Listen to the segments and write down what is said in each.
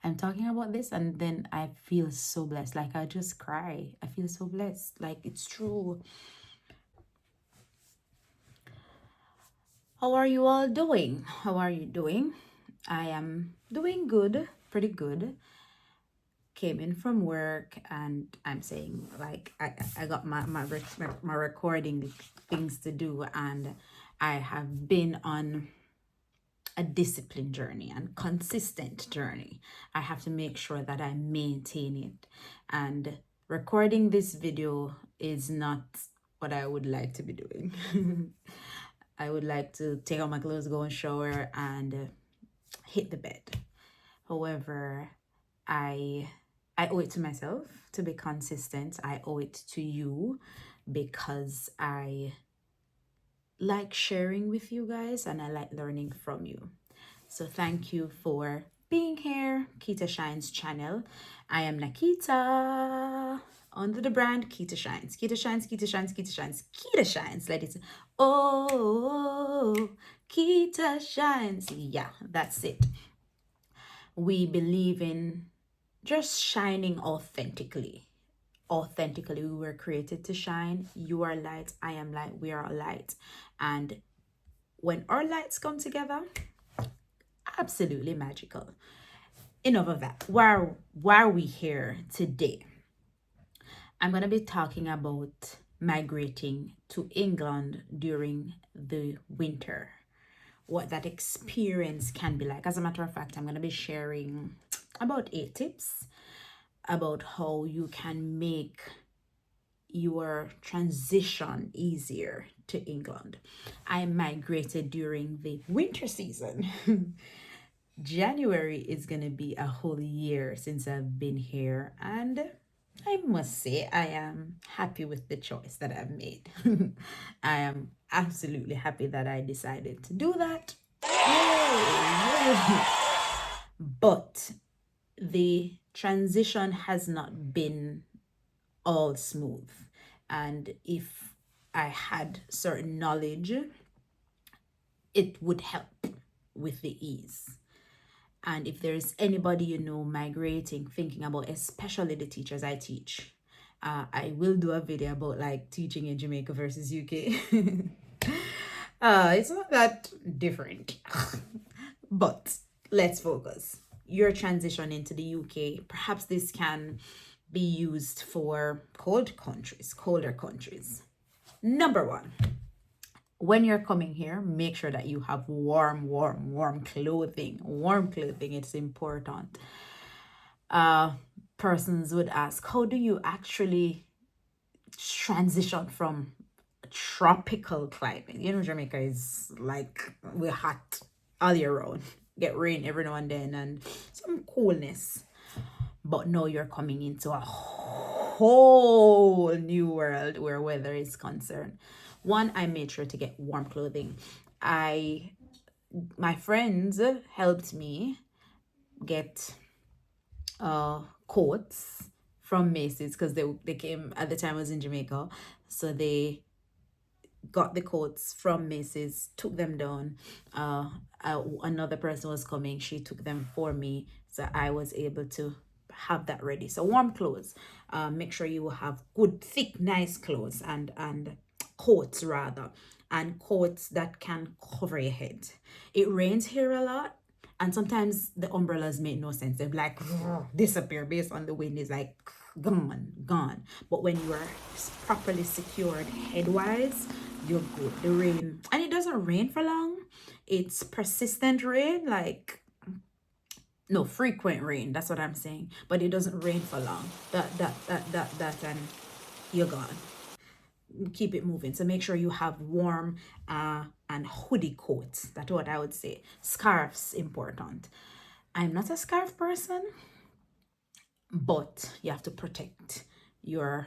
I'm talking about this and then I feel so blessed. Like I just cry. I feel so blessed. Like it's true. How are you all doing? How are you doing? I am doing good, pretty good. Came in from work and I'm saying like I got my recording things to do, and I have been on a disciplined journey and consistent journey. I have to make sure that I maintain it. And recording this video is not what I would like to be doing. I would like to take out my clothes, go and shower, and hit the bed. However, I I owe it to myself to be consistent. I owe it to you because I like sharing with you guys and I like learning from you. So thank you for being here, KitaShines channel. I am Nakita under the brand KitaShines. KitaShines, KitaShines, KitaShines, KitaShines. Let it. Oh, KitaShines. Yeah, that's it. We believe in just shining authentically. Authentically, we were created to shine. You are light, I am light, we are light. And when our lights come together, absolutely magical. Enough of that. Why are we here today? I'm going to be talking about migrating to England during the winter, what that experience can be like. As a matter of fact, I'm going to be sharing about 8 tips about how you can make your transition easier to England. I migrated during the winter season. January is going to be a whole year since I've been here, and I must say I am happy with the choice that I've made. I am absolutely happy that I decided to do that. Yay! But the transition has not been all smooth. And if I had certain knowledge, it would help with the ease. And if there's anybody you know migrating, thinking about, especially the teachers I teach, I will do a video about like teaching in Jamaica versus UK. It's not that different, but let's focus. Your transition into the UK, perhaps this can be used for colder countries. Number one, when you're coming here, make sure that you have warm clothing. Warm clothing, it's important. Uh, Persons would ask, how do you actually transition from a tropical climate? You know, Jamaica is like we're hot all year round. Get rain every now and then and some coolness. But now you're coming into a whole new world where weather is concerned. One, I made sure to get warm clothing. My friends helped me get coats from Macy's because they came at the time I was in Jamaica. So they got the coats from Macy's, took them down. Another person was coming, she took them for me. So I was able to have that ready. So warm clothes. Make sure you have good, thick, nice clothes and coats rather. And coats that can cover your head. It rains here a lot. And sometimes the umbrellas make no sense. They're like disappear based on the wind is like gone. But when you are properly secured headwise, you're good. The rain, and it doesn't rain for long. It's persistent rain, like no frequent rain. That's what I'm saying. But it doesn't rain for long. And you're gone. Keep it moving. So make sure you have warm and hoodie coats. That's what I would say. Scarves important. I'm not a scarf person, but you have to protect your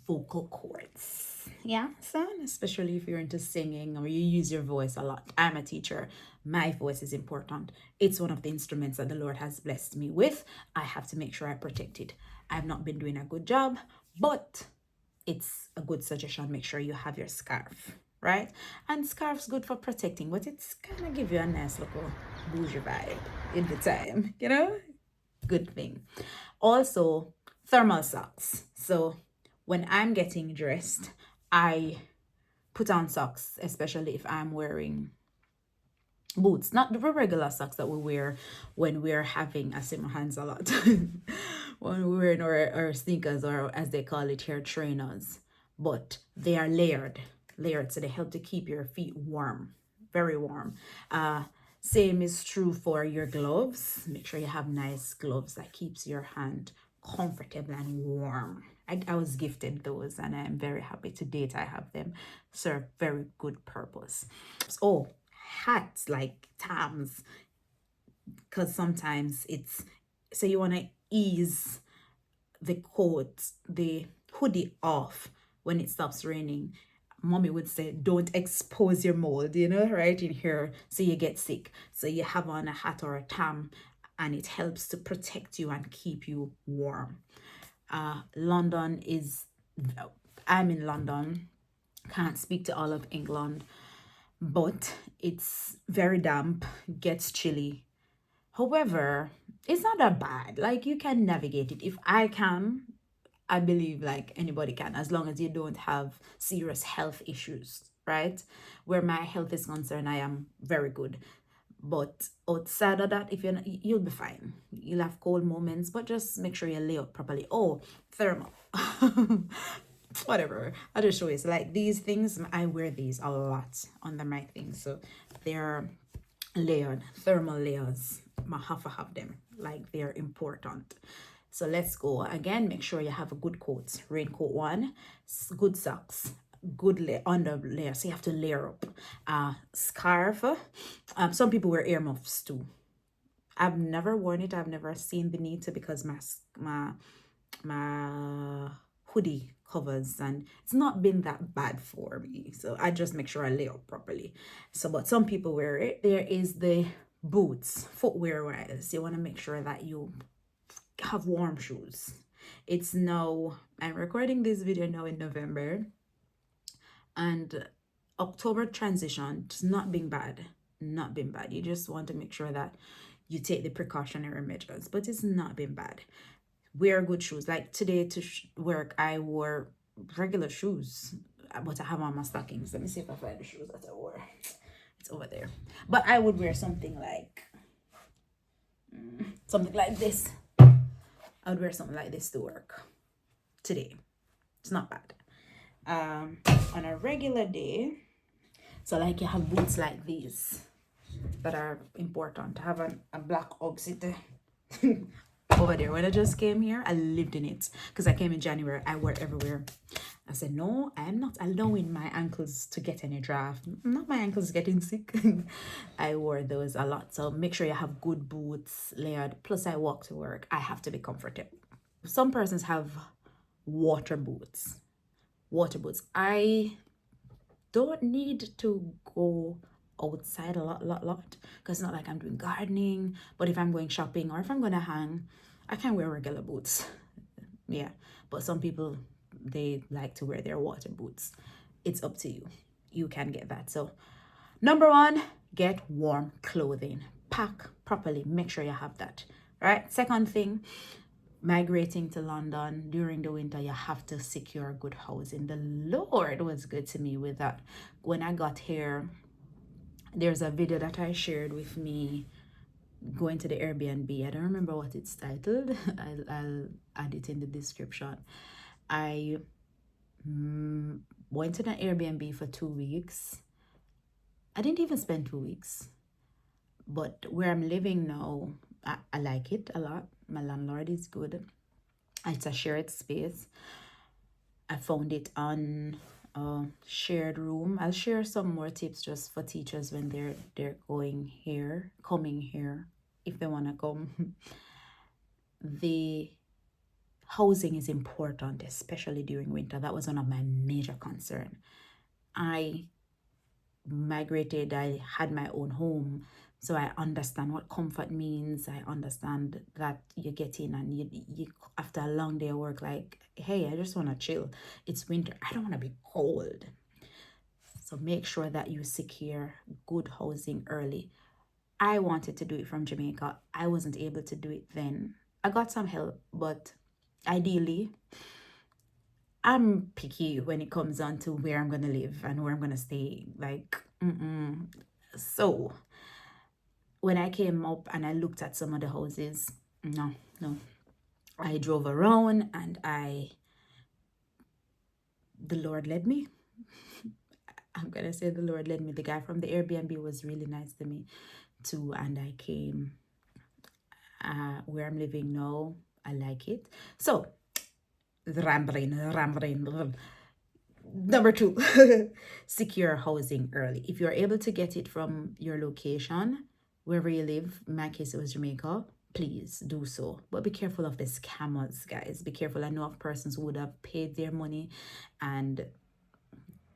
vocal cords. Yeah, son, especially if you're into singing or you use your voice a lot. I'm a teacher. My voice is important. It's one of the instruments that the Lord has blessed me with. I have to make sure I protect it. I've not been doing a good job, but it's a good suggestion. Make sure you have your scarf, right? And scarf's good for protecting, but it's gonna give you a nice little bougie vibe in the time, you know? Good thing. Also, thermal socks. So when I'm getting dressed, I put on socks, especially if I'm wearing boots, not the regular socks that we wear when we're having, I say my hands a lot, when we're wearing our sneakers, or as they call it here, trainers. But they are layered, so they help to keep your feet warm, very warm. Same is true for your gloves. Make sure you have nice gloves that keeps your hand comfortable and warm. I was gifted those, and I'm very happy to date I have them. Serve very good purpose. Oh, hats like Tams, because sometimes it's, so you want to ease the coat, the hoodie off when it stops raining. Mommy would say, don't expose your mold, right in here, so you get sick. So you have on a hat or a tam, and it helps to protect you and keep you warm. London is, I'm in London, can't speak to all of England, but it's very damp, gets chilly. However, it's not that bad. Like, you can navigate it. If I can, I believe like anybody can, as long as you don't have serious health issues, right? Where my health is concerned, I am very good. But outside of that, if you're not, you'll be fine. You'll have cold moments, but just make sure you lay out properly. Oh, thermal. Whatever. I'll just show you. So like these things, I wear these a lot under my things. So they're layered, thermal layers. I have to have them. Like, they're important. So let's go again. Make sure you have a good coat, raincoat one, good socks, good under layer. So you have to layer up. Scarf. Some people wear earmuffs too. I've never worn it. I've never seen the need to, because my hoodie covers, and it's not been that bad for me, so I just make sure I lay up properly. So but some people wear it. There is the boots, footwear wise, you want to make sure that you have warm shoes. It's now, I'm recording this video now in November, and October transition, it's not been bad, not been bad. You just want to make sure that you take the precautionary measures, but it's not been bad. Wear good shoes. Like today to work, I wore regular shoes, but I have on my stockings. Let me see if I find the shoes that I wore. It's over there. But I would wear something like this. I would wear something like this to work today. It's not bad. On a regular day, so like you have boots like these that are important. I have a black Oxy over there. When I just came here, I lived in it, because I came in January. I wear everywhere. I said, no, I'm not allowing my ankles to get any draft. Not my ankles getting sick. I wore those a lot. So make sure you have good boots, layered. Plus, I walk to work. I have to be comfortable. Some persons have water boots. Water boots. I don't need to go outside a lot, because it's not like I'm doing gardening. But if I'm going shopping, or if I'm gonna hang, I can wear regular boots. Yeah, but some people, they like to wear their water boots. It's up to you. You can get that. So number one, get warm clothing. Pack properly. Make sure you have that. Right. Second thing, migrating to London during the winter, you have to secure good housing. The Lord was good to me with that. When I got here, there's a video that I shared with me going to the Airbnb. I don't remember what it's titled. I'll add it in the description. I went to an Airbnb for 2 weeks. I didn't even spend 2 weeks. But where I'm living now, I like it a lot. My landlord is good. It's a shared space. I found it on shared room. I'll share some more tips just for teachers when they're coming here, if they want to come. The housing is important, especially during winter. That was one of my major concerns. I migrated, I had my own home, so I understand what comfort means. I understand that you get in and you after a long day of work, like, hey, I just want to chill. It's winter. I don't want to be cold. So make sure that you secure good housing early. I wanted to do it from Jamaica. I wasn't able to do it then. I got some help, but ideally, I'm picky when it comes on to where I'm gonna live and where I'm gonna stay. Like, so when I came up and I looked at some of the houses, no, no. I drove around and the Lord led me. I'm gonna say the Lord led me. The guy from the Airbnb was really nice to me too, and I came where I'm living now. I like it. So, rambling. Number two, secure housing early. If you're able to get it from your location, wherever you live, in my case it was Jamaica, please do so. But be careful of the scammers, guys. Be careful. I know of persons who would have paid their money and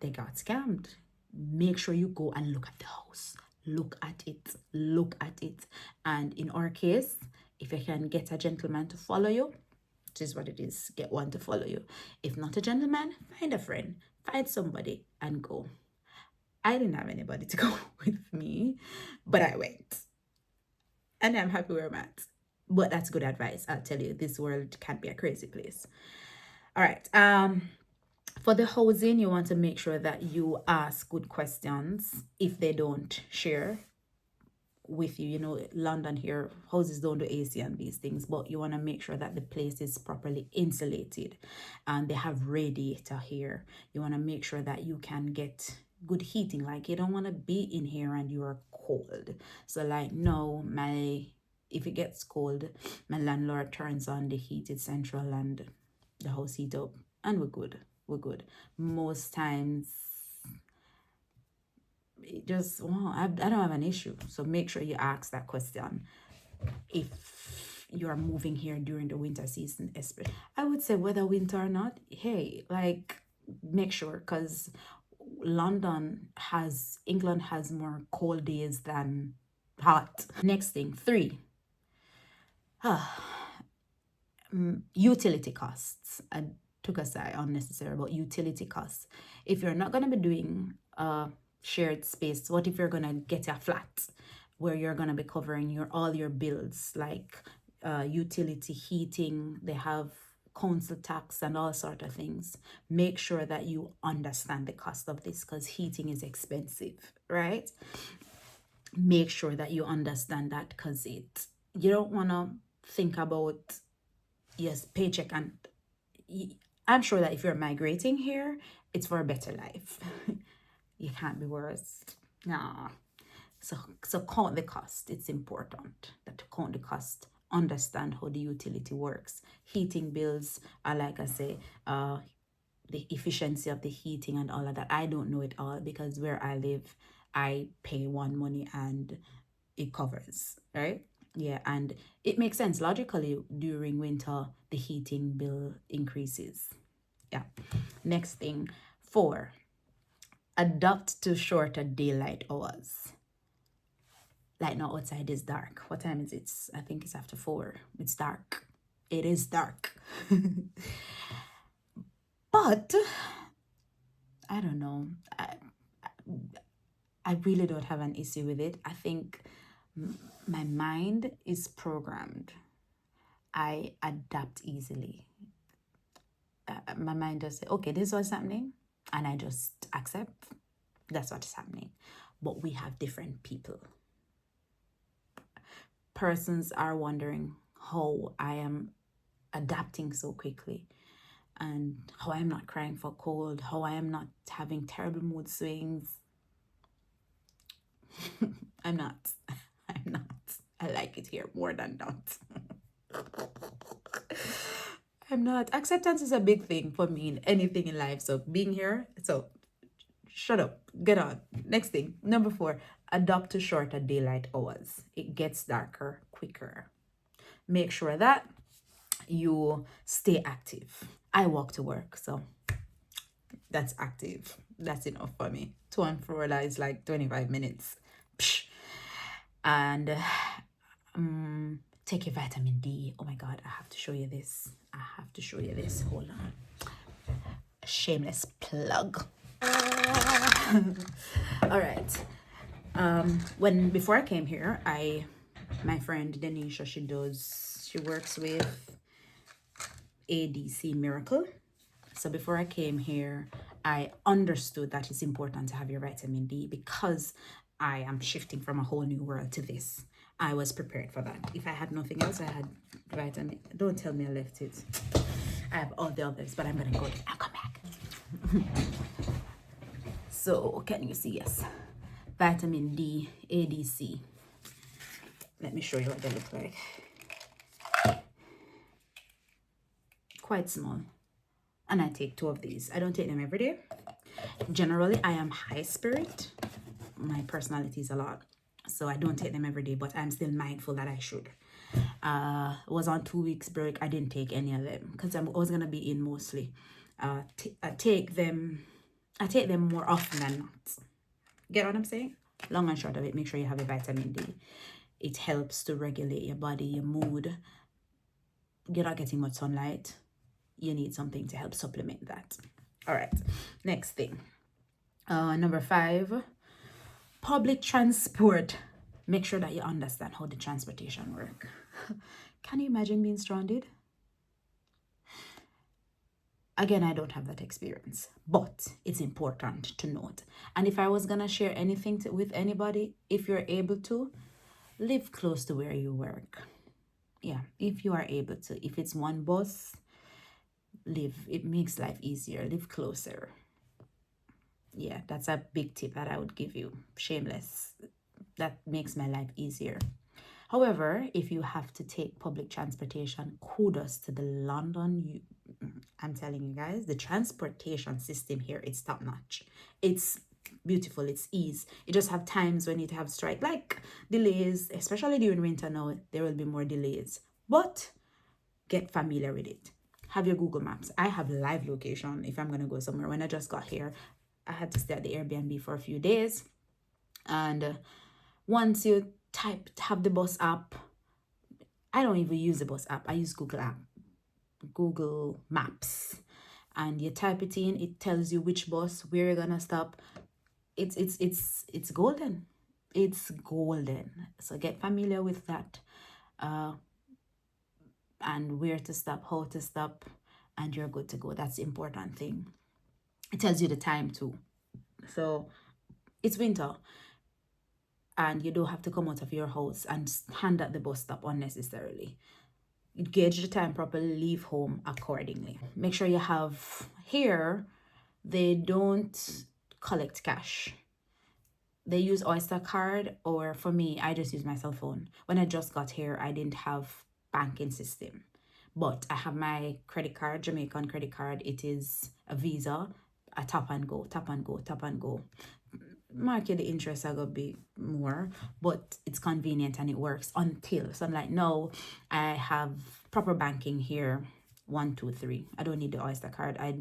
they got scammed. Make sure you go and look at the house. Look at it. Look at it. And in our case, if you can get a gentleman to follow you, which is what it is, get one to follow you. If not a gentleman, find a friend. Find somebody and go. I didn't have anybody to go with me, but I went. And I'm happy where I'm at. But that's good advice. I'll tell you, this world can be a crazy place. All right. For the housing, you want to make sure that you ask good questions if they don't share with you. You know, London here, houses don't do AC and these things, but you want to make sure that the place is properly insulated and they have radiator here. You want to make sure that you can get good heating. Like, you don't want to be in here and you're cold. So like, no, if it gets cold, my landlord turns on the heated central and the house heat up and we're good. We're good. Most times it just, well, I don't have an issue. So make sure you ask that question if you're moving here during the winter season. I would say whether winter or not, hey, like, make sure, because England has more cold days than hot. Next thing, 3, utility costs. I took aside unnecessary, but utility costs. If you're not going to be doing shared space, what if you're going to get a flat where you're going to be covering all your bills, like utility, heating, they have council tax and all sort of things. Make sure that you understand the cost of this, because heating is expensive, right? Make sure that you understand that, because you don't want to think about, yes, paycheck, and I'm sure that if you're migrating here, it's for a better life. You can't be worse. Nah. So count the cost. It's important that to count the cost, understand how the utility works. Heating bills are, like I say, the efficiency of the heating and all of that. I don't know it all, because where I live, I pay one money and it covers, right? Yeah, and it makes sense logically. During winter, the heating bill increases. Yeah. Next thing, 4, adapt to shorter daylight hours. Like, now outside is dark. What time is it? I think it's after 4. It's dark. It is dark. But I don't know. I really don't have an issue with it. I think my mind is programmed. I adapt easily. My mind just say, okay, this is what's happening, and I just accept that's what's happening. But we have different people. Persons are wondering how I am adapting so quickly, and how I'm not crying for cold, how I am not having terrible mood swings. I'm not. I like it here more than not. I'm not. Acceptance is a big thing for me in anything in life. So being here, so shut up, get on. Next thing, number 4, adopt to shorter daylight hours. It gets darker quicker. Make sure that you stay active. I walk to work, so that's active. That's enough for me. To and fro is like 25 minutes. Psh. And take your vitamin D. Oh my God, I have to show you this. Hold on. Shameless plug. All right. Before I came here, I My friend Denisha, she works with ADC Miracle. So before I came here, I understood that it's important to have your vitamin D because I am shifting from a whole new world to this. I was prepared for that. If I had nothing else, I had vitamin. Don't tell me I left it. I have all the others, but I'm gonna go. I'll come back. So can you see? Yes, vitamin D, ADC. Let me show you what they look like. Quite small. And I take 2 of these. I don't take them every day. Generally, I am high spirit. My personality is a lot. So I don't take them every day, but I'm still mindful that I should. Was on 2 weeks break. I didn't take any of them because I was gonna be in mostly. I take them more often than not. Get what I'm saying? Long and short of it, make sure you have a vitamin D. It helps to regulate your body, your mood. You're not getting much sunlight. You need something to help supplement that. All right, next thing. Number 5, public transport. Make sure that you understand how the transportation work. Can you imagine being stranded? Again, I don't have that experience, but it's important to note. And if I was gonna share anything with anybody, if you're able to, live close to where you work. Yeah, if you are able to. If it's one bus, live. It makes life easier. Live closer. Yeah, that's a big tip that I would give you. Shameless. That makes my life easier. However, if you have to take public transportation, kudos to the London. I'm telling you guys, the transportation system here is top notch. It's beautiful. It's ease. You just have times when you have strike, like delays, especially during winter now, there will be more delays. But get familiar with it. Have your Google Maps. I have live location if I'm going to go somewhere. When I just got here, I had to stay at the Airbnb for a few days. And once you have the bus app, I don't even use the bus app. I use Google Maps. And you type it in, it tells you which bus, where you're going to stop. It's golden. It's golden. So get familiar with that. And where to stop, how to stop, and you're good to go. That's the important thing. It tells you the time too. So it's winter and you don't have to come out of your house and stand at the bus stop unnecessarily. Gauge the time properly, leave home accordingly. Make sure you have here, they don't collect cash. They use Oyster card, or for me, I just use my cell phone. When I just got here, I didn't have banking system, but I have my credit card, Jamaican credit card. It is a Visa. I tap and go, tap and go, tap and go. Market the interest I got be more, but it's convenient and it works until. So I'm like, no, I have proper banking here. 1, 2, 3. I don't need the Oyster card. I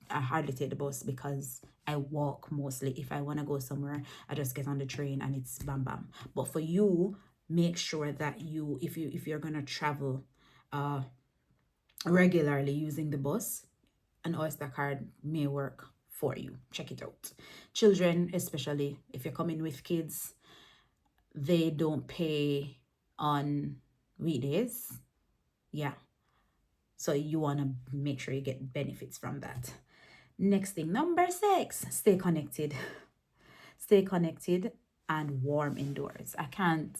hardly take the bus because I walk mostly. If I want to go somewhere, I just get on the train and it's bam bam. But for you, make sure that you, if you're gonna travel regularly using the bus, an Oyster card may work for you. Check it out. Children, especially if you're coming with kids, they don't pay on weekdays. Yeah. So you want to make sure you get benefits from that. Next thing, number 6, stay connected. Stay connected and warm indoors. I can't.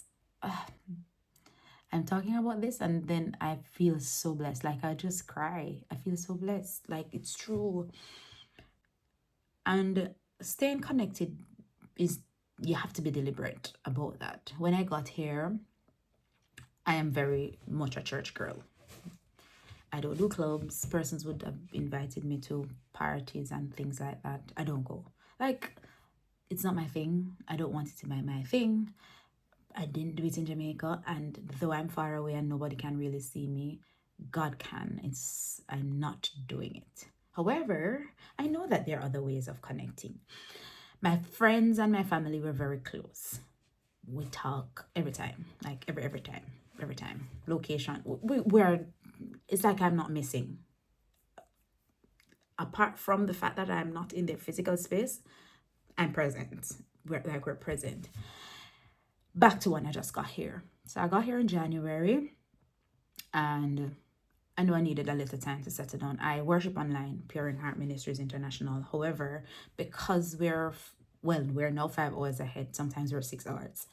I'm talking about this and then I feel so blessed. Like I just cry. I feel so blessed. Like it's true. And staying connected is, you have to be deliberate about that. When I got here, I am very much a church girl. I don't do clubs. Persons would have invited me to parties and things like that. I don't go. Like, it's not my thing. I don't want it to be my thing. I didn't do it in Jamaica, and though I'm far away and nobody can really see me, God can. I'm not doing it. However, I know that there are other ways of connecting. My friends and my family were very close. We talk every time, like every time. Location, it's like I'm not missing. Apart from the fact that I'm not in their physical space, I'm present. We're present. Back to when I just got here. So I got here in January, and I know I needed a little time to settle down. I worship online, Pure in Heart Ministries International. However, because we're now 5 hours ahead, sometimes we're 6 hours.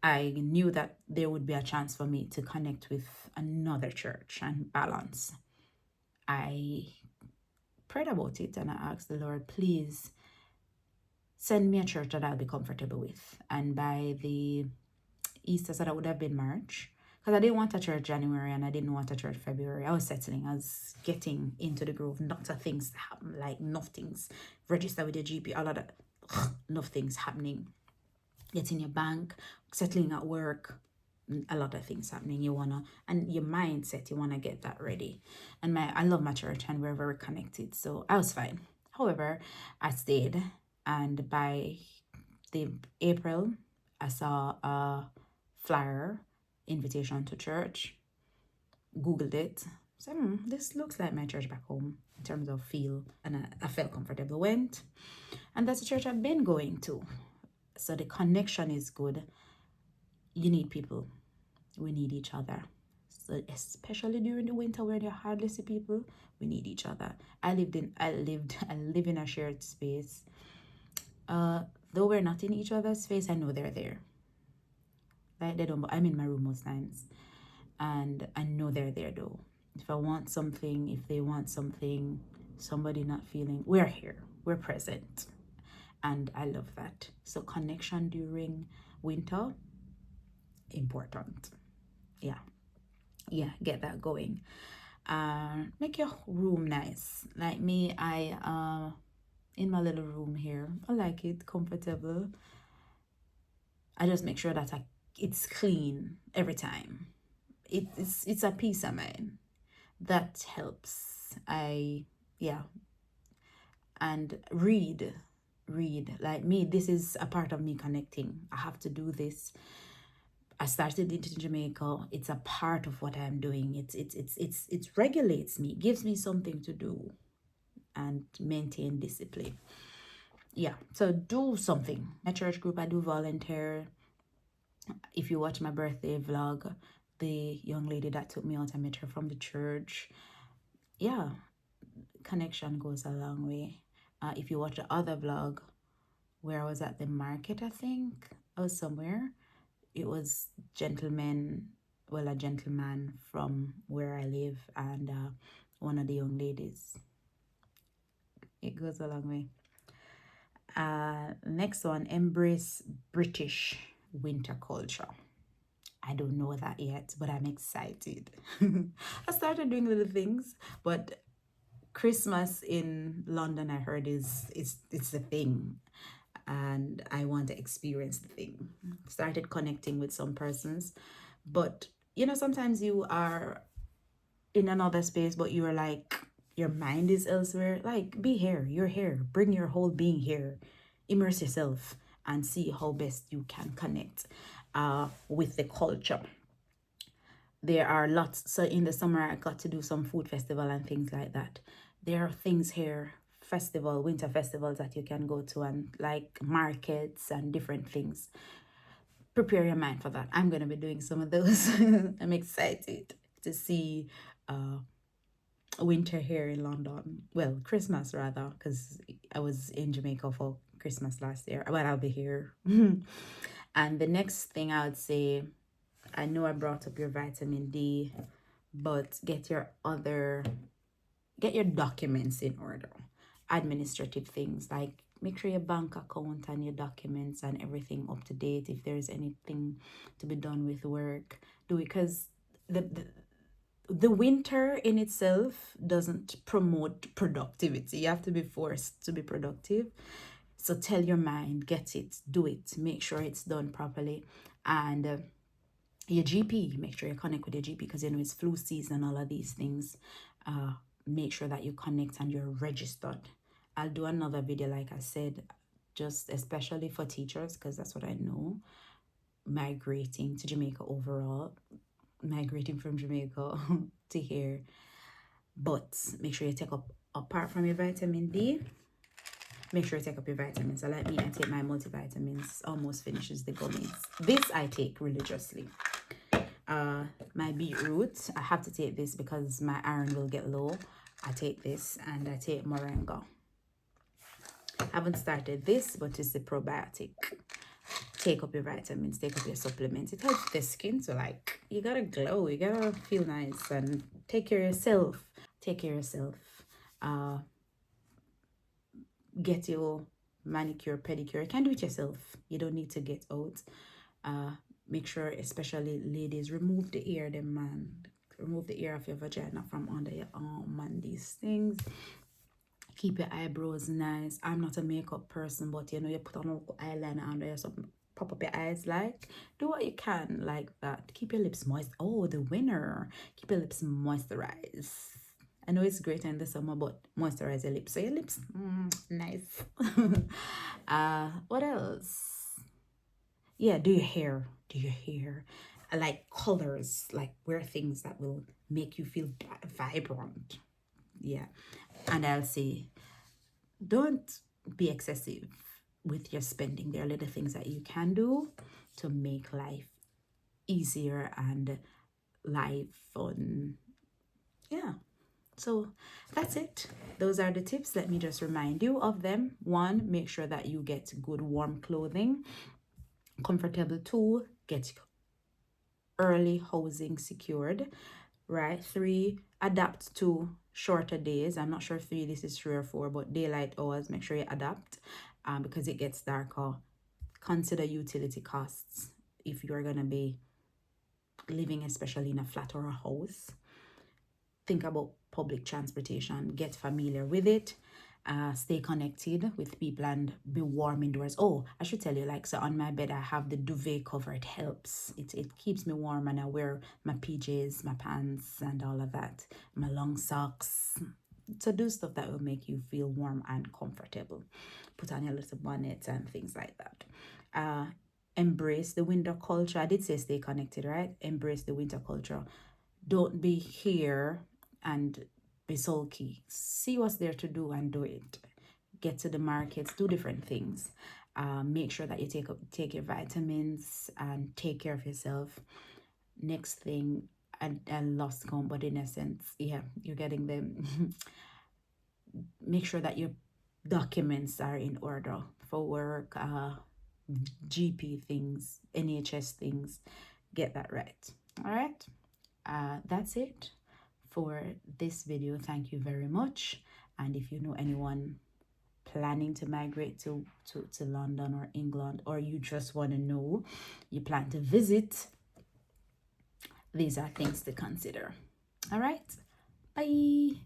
I knew that there would be a chance for me to connect with another church and balance. I prayed about it and I asked the Lord, please send me a church that I'll be comfortable with. And by the Easter, so that would have been March. Because I didn't want a church January and I didn't want a church February. I was settling, I was getting into the groove. Lots of things happen, like nothing's register with your GP, all of that. Nothing's happening. Getting your bank, settling at work, a lot of things happening. You wanna, and your mindset, you wanna get that ready. And I love my church and we're very connected, so I was fine. However, I stayed, and by the April, I saw a flyer, invitation to church, Googled it, said, this looks like my church back home in terms of feel, and I felt comfortable, went, and that's the church I've been going to. So the connection is good. You need people. We need each other. So especially during the winter where there hardly see people, we need each other. I live in a shared space. Though we're not in each other's space, I know they're there. Like they don't, I'm in my room most times, and I know they're there though. If I want something, if they want something, somebody not feeling, we're here, we're present, and I love that. So connection during winter, important. Yeah, get that going. Make your room nice. Like me, I in my little room here, I like it comfortable. I just make sure that it's clean every time. It's a peace of mind that helps. Yeah, and read like me. This is a part of me connecting. I have to do this. I started it in Jamaica. It's a part of what I'm doing. It regulates me, gives me something to do, and maintain discipline. Yeah, so do something. My church group, I do volunteer. If you watch my birthday vlog, the young lady that took me out, I met her from the church. Yeah, connection goes a long way. If you watch the other vlog where I was at the market, I think I was somewhere, it was a gentleman from where I live, and one of the young ladies. It goes a long way. Next one, embrace British winter culture. I don't know that yet, but I'm excited. I started doing little things, but Christmas in London, I heard it's the thing, and I want to experience the thing. Started connecting with some persons, but sometimes you are in another space, but you are like your mind is elsewhere. Like, be here, you're here, bring your whole being here, immerse yourself, and see how best you can connect with the culture. There are lots. So in the summer, I got to do some food festival and things like that. There are things here, winter festivals that you can go to, and like markets and different things. Prepare your mind for that. I'm going to be doing some of those. I'm excited to see winter here in London. Well, Christmas rather, because I was in Jamaica for Christmas last year. Well, I'll be here. And the next thing I would say, I know I brought up your vitamin D, but get your documents in order. Administrative things, like make sure your bank account and your documents and everything up to date. If there's anything to be done with work, do it, because the winter in itself doesn't promote productivity. You have to be forced to be productive. So tell your mind, get it, do it, make sure it's done properly. And your GP, make sure you connect with your GP, because it's flu season and all of these things. Make sure that you connect and you're registered. I'll do another video, like I said, just especially for teachers, because that's what I know. Migrating to Jamaica overall, migrating from Jamaica to here. But make sure you take up, apart from your vitamin D, make sure you take up your vitamins. So like me, I take my multivitamins, almost finishes the gummies. This I take religiously. My beetroot, I have to take this because my iron will get low. I take this, and I take moringa. I haven't started this, but it's the probiotic. Take up your vitamins, take up your supplements. It helps the skin to, like, you gotta glow, you gotta feel nice, and take care of yourself. Take care of yourself. Uh, get your manicure, pedicure. You can do it yourself. You don't need to get out. Make sure, especially ladies, remove the ear, them man. Remove the ear of your vagina from under your arm and these things. Keep your eyebrows nice. I'm not a makeup person, but you know, you put on a little eyeliner under your something, pop up your eyes, like, do what you can like that. Keep your lips moist. Oh, the winner. Keep your lips moisturized. I know it's great in the summer, but moisturize your lips. So your lips, nice. What else? Yeah, do your hair. Do your hair. I like colors, like wear things that will make you feel vibrant. Yeah. And I'll say, don't be excessive with your spending. There are little things that you can do to make life easier and life fun. Yeah. So that's it. Those are the tips. Let me just remind you of them. 1, make sure that you get good warm clothing. Comfortable. 2, get early housing secured. Right. 3, adapt to shorter days. I'm not sure if this is 3 or 4, but daylight hours, make sure you adapt because it gets darker. Consider utility costs if you're going to be living, especially in a flat or a house. Think about public transportation, get familiar with it. Stay connected with people and be warm indoors. Oh, I should tell you, like, so on my bed I have the duvet cover. It helps. It keeps me warm, and I wear my PJs, my pants, and all of that, my long socks. So do stuff that will make you feel warm and comfortable. Put on your little bonnet and things like that. Embrace the winter culture. I did say stay connected, right? Embrace the winter culture. Don't be here and be sulky. See what's there to do and do it. Get to the markets, do different things. Make sure that you take your vitamins and take care of yourself. Next thing, I lost count, but in essence, yeah, you're getting them. Make sure that your documents are in order for work, GP things, NHS things. Get that right. All right. That's it for this video. Thank you very much. And if you know anyone planning to migrate to London or England, or you just want to know, you plan to visit, these are things to consider. All right. Bye.